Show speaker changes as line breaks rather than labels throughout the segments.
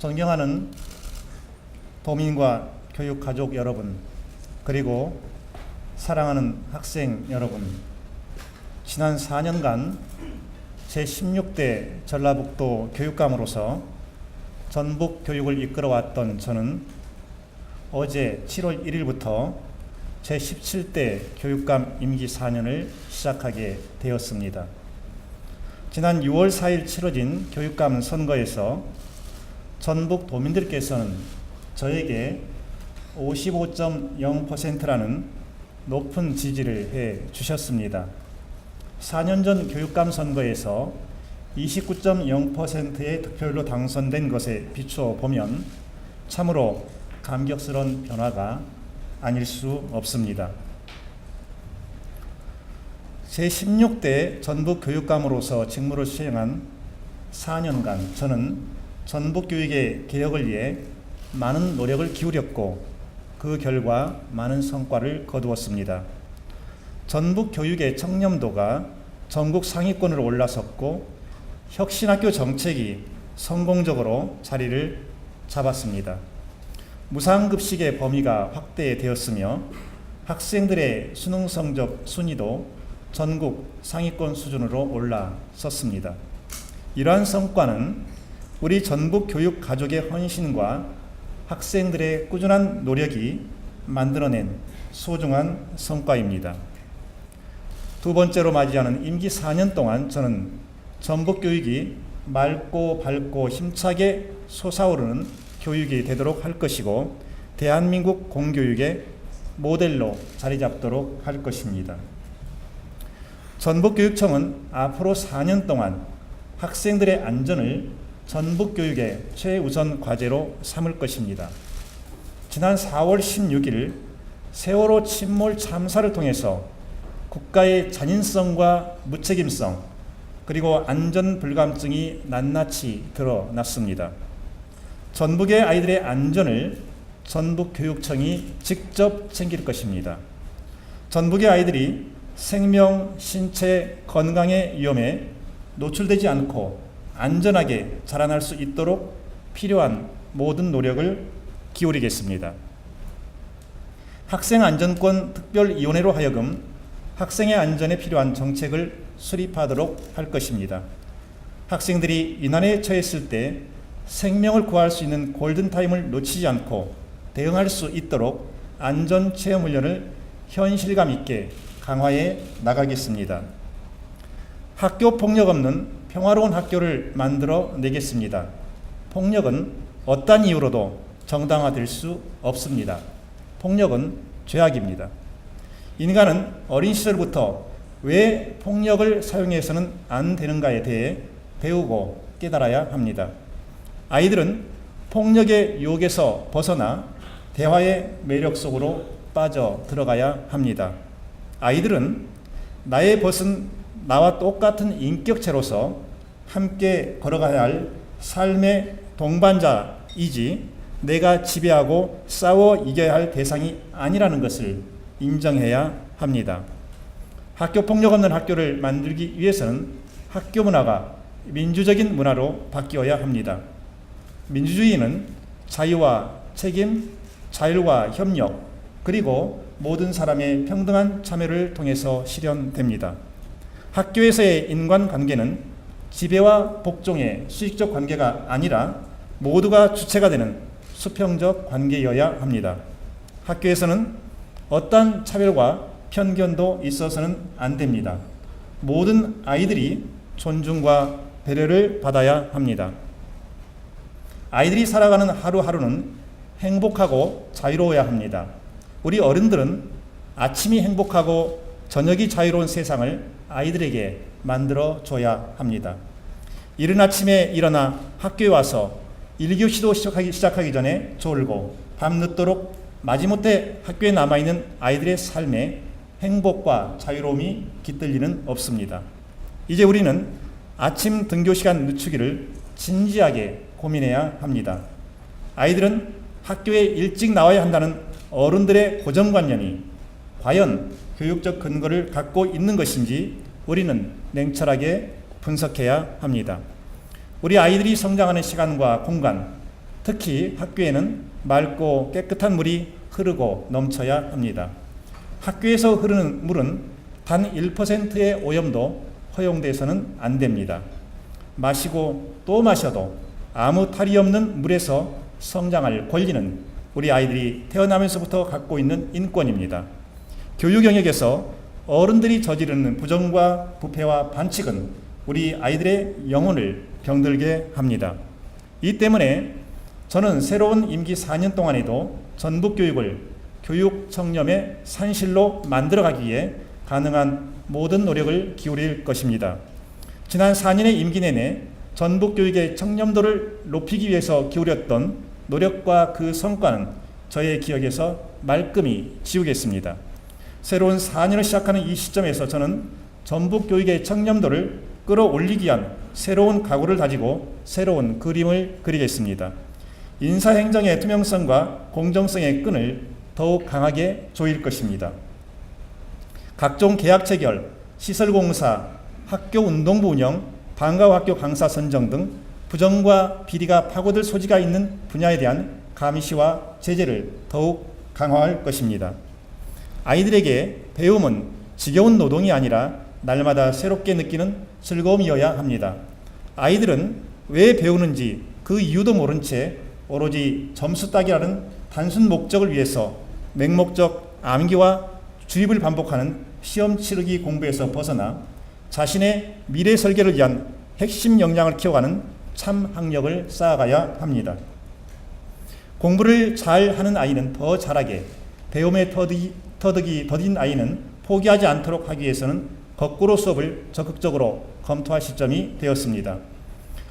존경하는 도민과 교육가족 여러분, 그리고 사랑하는 학생 여러분, 지난 4년간 제16대 전라북도 교육감으로서 전북 교육을 이끌어왔던 저는 어제 7월 1일부터 제17대 교육감 임기 4년을 시작하게 되었습니다. 지난 6월 4일 치러진 교육감 선거에서 전북 도민들께서는 저에게 55.0%라는 높은 지지를 해 주셨습니다. 4년 전 교육감 선거에서 29.0%의 득표율로 당선된 것에 비추어 보면 참으로 감격스러운 변화가 아닐 수 없습니다. 제16대 전북 교육감으로서 직무를 수행한 4년간 저는 전북 교육의 개혁을 위해 많은 노력을 기울였고 그 결과 많은 성과를 거두었습니다. 전북 교육의 청렴도가 전국 상위권으로 올라섰고 혁신학교 정책이 성공적으로 자리를 잡았습니다. 무상급식의 범위가 확대되었으며 학생들의 수능 성적 순위도 전국 상위권 수준으로 올라섰습니다. 이러한 성과는 우리 전북 교육 가족의 헌신과 학생들의 꾸준한 노력이 만들어낸 소중한 성과입니다. 두 번째로 맞이하는 임기 4년 동안 저는 전북 교육이 맑고 밝고 힘차게 솟아오르는 교육이 되도록 할 것이고 대한민국 공교육의 모델로 자리 잡도록 할 것입니다. 전북교육청은 앞으로 4년 동안 학생들의 안전을 전북교육의 최우선 과제로 삼을 것입니다. 지난 4월 16일 세월호 침몰 참사를 통해서 국가의 잔인성과 무책임성 그리고 안전 불감증이 낱낱이 드러났습니다. 전북의 아이들의 안전을 전북교육청이 직접 챙길 것입니다. 전북의 아이들이 생명, 신체, 건강의 위험에 노출되지 않고 안전하게 자라날 수 있도록 필요한 모든 노력을 기울이겠습니다. 학생안전권 특별위원회로 하여금 학생의 안전에 필요한 정책을 수립하도록 할 것입니다. 학생들이 위난에 처했을 때 생명을 구할 수 있는 골든타임을 놓치지 않고 대응할 수 있도록 안전체험훈련을 현실감 있게 강화해 나가겠습니다. 학교 폭력 없는 평화로운 학교를 만들어 내겠습니다. 폭력은 어떠한 이유로도 정당화될 수 없습니다. 폭력은 죄악입니다. 인간은 어린 시절부터 왜 폭력을 사용해서는 안 되는가에 대해 배우고 깨달아야 합니다. 아이들은 폭력의 유혹에서 벗어나 대화의 매력 속으로 빠져 들어가야 합니다. 아이들은 나의 벗은 나와 똑같은 인격체로서 함께 걸어가야 할 삶의 동반자이지 내가 지배하고 싸워 이겨야 할 대상이 아니라는 것을 인정해야 합니다. 학교 폭력 없는 학교를 만들기 위해서는 학교 문화가 민주적인 문화로 바뀌어야 합니다. 민주주의는 자유와 책임, 자율과 협력, 그리고 모든 사람의 평등한 참여를 통해서 실현됩니다. 학교에서의 인간관계는 지배와 복종의 수직적 관계가 아니라 모두가 주체가 되는 수평적 관계여야 합니다. 학교에서는 어떠한 차별과 편견도 있어서는 안 됩니다. 모든 아이들이 존중과 배려를 받아야 합니다. 아이들이 살아가는 하루하루는 행복하고 자유로워야 합니다. 우리 어른들은 아침이 행복하고 저녁이 자유로운 세상을 아이들에게 만들어줘야 합니다. 이른 아침에 일어나 학교에 와서 1교시도 시작하기 전에 졸고 밤늦도록 마지못해 학교에 남아있는 아이들의 삶에 행복과 자유로움이 깃들 리는 없습니다. 이제 우리는 아침 등교시간 늦추기를 진지하게 고민해야 합니다. 아이들은 학교에 일찍 나와야 한다는 어른들의 고정관념이 과연 교육적 근거를 갖고 있는 것인지 우리는 냉철하게 분석해야 합니다. 우리 아이들이 성장하는 시간과 공간, 특히 학교에는 맑고 깨끗한 물이 흐르고 넘쳐야 합니다. 학교에서 흐르는 물은 단 1%의 오염도 허용돼서는 안 됩니다. 마시고 또 마셔도 아무 탈이 없는 물에서 성장할 권리는 우리 아이들이 태어나면서부터 갖고 있는 인권입니다. 교육 영역에서 어른들이 저지르는 부정과 부패와 반칙은 우리 아이들의 영혼을 병들게 합니다. 이 때문에 저는 새로운 임기 4년 동안에도 전북교육을 교육 청렴의 산실로 만들어가기 위해 가능한 모든 노력을 기울일 것입니다. 지난 4년의 임기 내내 전북교육의 청렴도를 높이기 위해서 기울였던 노력과 그 성과는 저의 기억에서 말끔히 지우겠습니다. 새로운 4년을 시작하는 이 시점에서 저는 전북교육의 청렴도를 끌어올리기 위한 새로운 각오를 다지고 새로운 그림을 그리겠습니다. 인사행정의 투명성과 공정성의 끈을 더욱 강하게 조일 것입니다. 각종 계약 체결, 시설공사, 학교 운동부 운영, 방과후 학교 강사 선정 등 부정과 비리가 파고들 소지가 있는 분야에 대한 감시와 제재를 더욱 강화할 것입니다. 아이들에게 배움은 지겨운 노동이 아니라 날마다 새롭게 느끼는 즐거움이어야 합니다. 아이들은 왜 배우는지 그 이유도 모른 채 오로지 점수 따기라는 단순 목적을 위해서 맹목적 암기와 주입을 반복하는 시험 치르기 공부에서 벗어나 자신의 미래 설계를 위한 핵심 역량을 키워가는 참 학력을 쌓아가야 합니다. 공부를 잘하는 아이는 더 잘하게, 배움의 터득이 더딘 아이는 포기하지 않도록 하기 위해서는 거꾸로 수업을 적극적으로 검토할 시점이 되었습니다.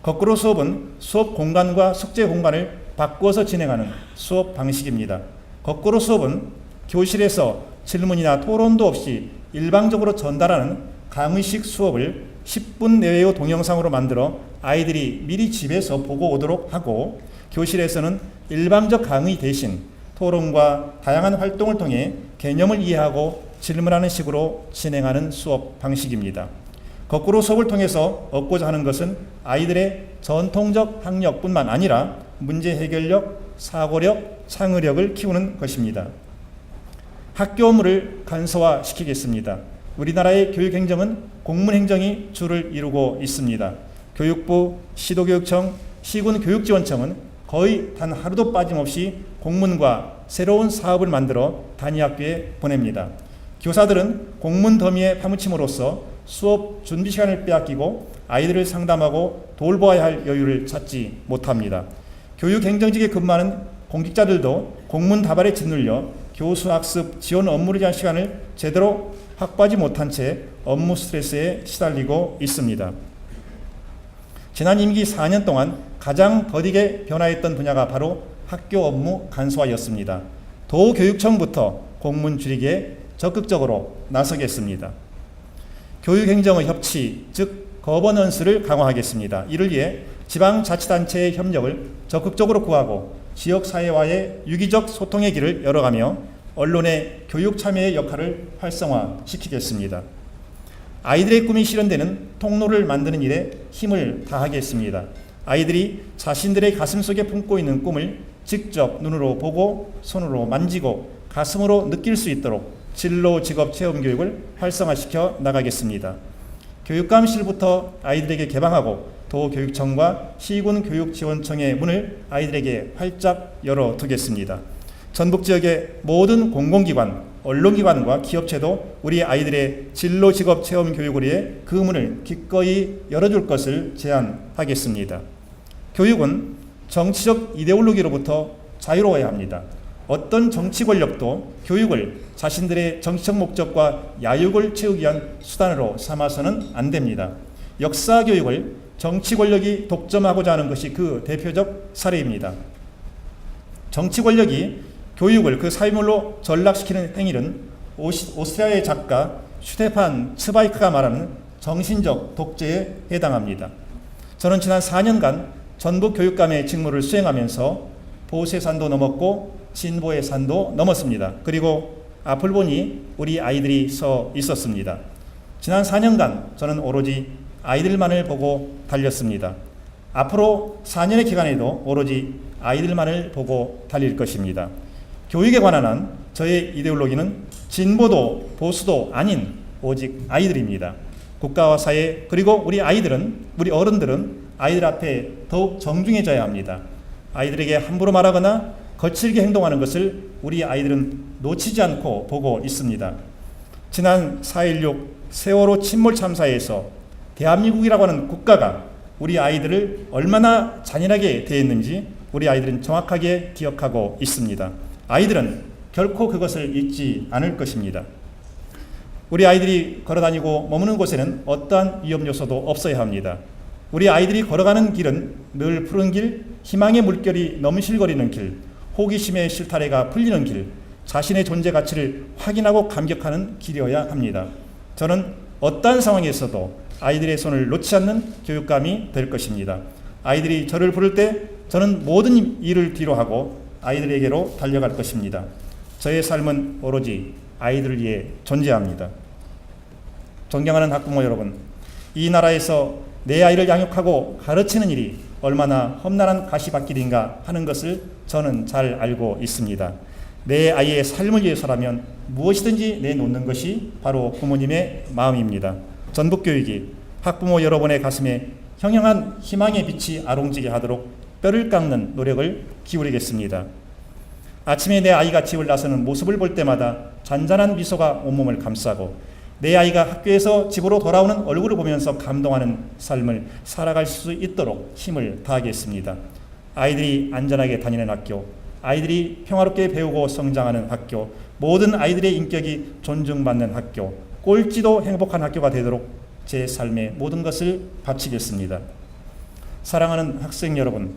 거꾸로 수업은 수업 공간과 숙제 공간을 바꾸어서 진행하는 수업 방식입니다. 거꾸로 수업은 교실에서 질문이나 토론도 없이 일방적으로 전달하는 강의식 수업을 10분 내외의 동영상으로 만들어 아이들이 미리 집에서 보고 오도록 하고, 교실에서는 일방적 강의 대신 토론과 다양한 활동을 통해 개념을 이해하고 질문하는 식으로 진행하는 수업 방식입니다. 거꾸로 수업을 통해서 얻고자 하는 것은 아이들의 전통적 학력뿐만 아니라 문제 해결력, 사고력, 창의력을 키우는 것입니다. 학교 업무를 간소화시키겠습니다. 우리나라의 교육행정은 공문행정이 주를 이루고 있습니다. 교육부, 시도교육청, 시군교육지원청은 거의 단 하루도 빠짐없이 공문과 새로운 사업을 만들어 단위학교에 보냅니다. 교사들은 공문 더미에 파묻힘으로써 수업 준비 시간을 빼앗기고 아이들을 상담하고 돌보아야 할 여유를 찾지 못합니다. 교육행정직에 근무하는 공직자들도 공문 다발에 짓눌려 교수 학습 지원 업무를 위한 시간을 제대로 확보하지 못한 채 업무 스트레스에 시달리고 있습니다. 지난 임기 4년 동안 가장 더디게 변화했던 분야가 바로 학교 업무 간소화였습니다. 도교육청부터 공문 줄이기에 적극적으로 나서겠습니다. 교육행정의 협치, 즉 거버넌스를 강화하겠습니다. 이를 위해 지방자치단체의 협력을 적극적으로 구하고 지역사회와의 유기적 소통의 길을 열어가며 언론의 교육 참여의 역할을 활성화시키겠습니다. 아이들의 꿈이 실현되는 통로를 만드는 일에 힘을 다하겠습니다. 아이들이 자신들의 가슴 속에 품고 있는 꿈을 직접 눈으로 보고 손으로 만지고 가슴으로 느낄 수 있도록 진로 직업 체험 교육을 활성화시켜 나가겠습니다. 교육감실부터 아이들에게 개방하고 도교육청과 시군교육지원청의 문을 아이들에게 활짝 열어두겠습니다. 전북 지역의 모든 공공기관, 언론기관과 기업체도 우리 아이들의 진로 직업 체험 교육을 위해 그 문을 기꺼이 열어줄 것을 제안하겠습니다. 교육은 정치적 이데올로기로부터 자유로워야 합니다. 어떤 정치 권력도 교육을 자신들의 정치적 목적과 야욕을 채우기 위한 수단으로 삼아서는 안 됩니다. 역사 교육을 정치 권력이 독점하고자 하는 것이 그 대표적 사례입니다. 정치 권력이 교육을 그 사회물로 전락시키는 행위는 오스트리아의 작가 슈테판 츠바이크가 말하는 정신적 독재에 해당합니다. 저는 지난 4년간 전북 교육감의 직무를 수행하면서 보수의 산도 넘었고 진보의 산도 넘었습니다. 그리고 앞을 보니 우리 아이들이 서 있었습니다. 지난 4년간 저는 오로지 아이들만을 보고 달렸습니다. 앞으로 4년의 기간에도 오로지 아이들만을 보고 달릴 것입니다. 교육에 관한 한 저의 이데올로기는 진보도 보수도 아닌 오직 아이들입니다. 국가와 사회 그리고 우리 어른들은 아이들 앞에 더욱 정중해져야 합니다. 아이들에게 함부로 말하거나 거칠게 행동하는 것을 우리 아이들은 놓치지 않고 보고 있습니다. 지난 4.16 세월호 침몰 참사에서 대한민국이라고 하는 국가가 우리 아이들을 얼마나 잔인하게 대했는지 우리 아이들은 정확하게 기억하고 있습니다. 아이들은 결코 그것을 잊지 않을 것입니다. 우리 아이들이 걸어다니고 머무는 곳에는 어떠한 위험 요소도 없어야 합니다. 우리 아이들이 걸어가는 길은 늘 푸른 길, 희망의 물결이 넘실거리는 길, 호기심의 실타래가 풀리는 길, 자신의 존재 가치를 확인하고 감격하는 길이어야 합니다. 저는 어떠한 상황에서도 아이들의 손을 놓지 않는 교육감이 될 것입니다. 아이들이 저를 부를 때 저는 모든 일을 뒤로 하고 아이들에게로 달려갈 것입니다. 저의 삶은 오로지 아이들을 위해 존재합니다. 존경하는 학부모 여러분, 이 나라에서 내 아이를 양육하고 가르치는 일이 얼마나 험난한 가시밭길인가 하는 것을 저는 잘 알고 있습니다. 내 아이의 삶을 위해서라면 무엇이든지 내놓는 것이 바로 부모님의 마음입니다. 전북교육이 학부모 여러분의 가슴에 형형한 희망의 빛이 아롱지게 하도록 뼈를 깎는 노력을 기울이겠습니다. 아침에 내 아이가 집을 나서는 모습을 볼 때마다 잔잔한 미소가 온몸을 감싸고 내 아이가 학교에서 집으로 돌아오는 얼굴을 보면서 감동하는 삶을 살아갈 수 있도록 힘을 다하겠습니다. 아이들이 안전하게 다니는 학교, 아이들이 평화롭게 배우고 성장하는 학교, 모든 아이들의 인격이 존중받는 학교, 꼴찌도 행복한 학교가 되도록 제 삶의 모든 것을 바치겠습니다. 사랑하는 학생 여러분,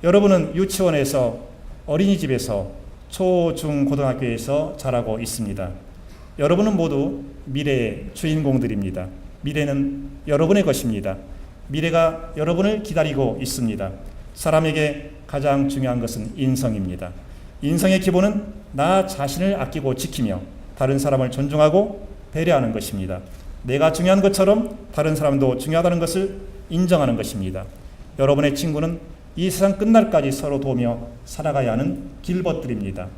여러분은 유치원에서, 어린이집에서, 초, 중, 고등학교에서 자라고 있습니다. 여러분은 모두 미래의 주인공들입니다. 미래는 여러분의 것입니다. 미래가 여러분을 기다리고 있습니다. 사람에게 가장 중요한 것은 인성입니다. 인성의 기본은 나 자신을 아끼고 지키며 다른 사람을 존중하고 배려하는 것입니다. 내가 중요한 것처럼 다른 사람도 중요하다는 것을 인정하는 것입니다. 여러분의 친구는 이 세상 끝날까지 서로 도우며 살아가야 하는 길벗들입니다.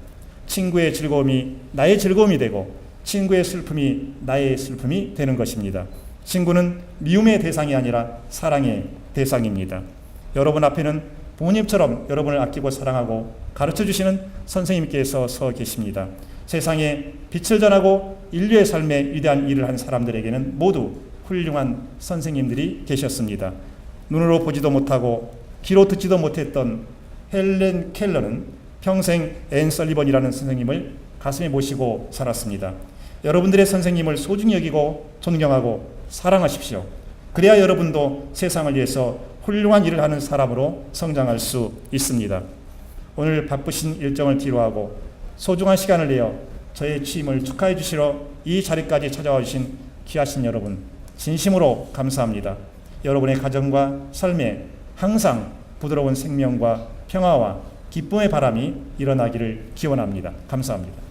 친구의 즐거움이 나의 즐거움이 되고 친구의 슬픔이 나의 슬픔이 되는 것입니다. 친구는 미움의 대상이 아니라 사랑의 대상입니다. 여러분 앞에는 부모님처럼 여러분을 아끼고 사랑하고 가르쳐주시는 선생님께서 서 계십니다. 세상에 빛을 전하고 인류의 삶에 위대한 일을 한 사람들에게는 모두 훌륭한 선생님들이 계셨습니다. 눈으로 보지도 못하고 귀로 듣지도 못했던 헬렌 켈러는 평생 앤 설리번이라는 선생님을 가슴에 모시고 살았습니다. 여러분들의 선생님을 소중히 여기고 존경하고 사랑하십시오. 그래야 여러분도 세상을 위해서 훌륭한 일을 하는 사람으로 성장할 수 있습니다. 오늘 바쁘신 일정을 뒤로하고 소중한 시간을 내어 저의 취임을 축하해 주시러 이 자리까지 찾아와 주신 귀하신 여러분, 진심으로 감사합니다. 여러분의 가정과 삶에 항상 부드러운 생명과 평화와 기쁨의 바람이 일어나기를 기원합니다. 감사합니다.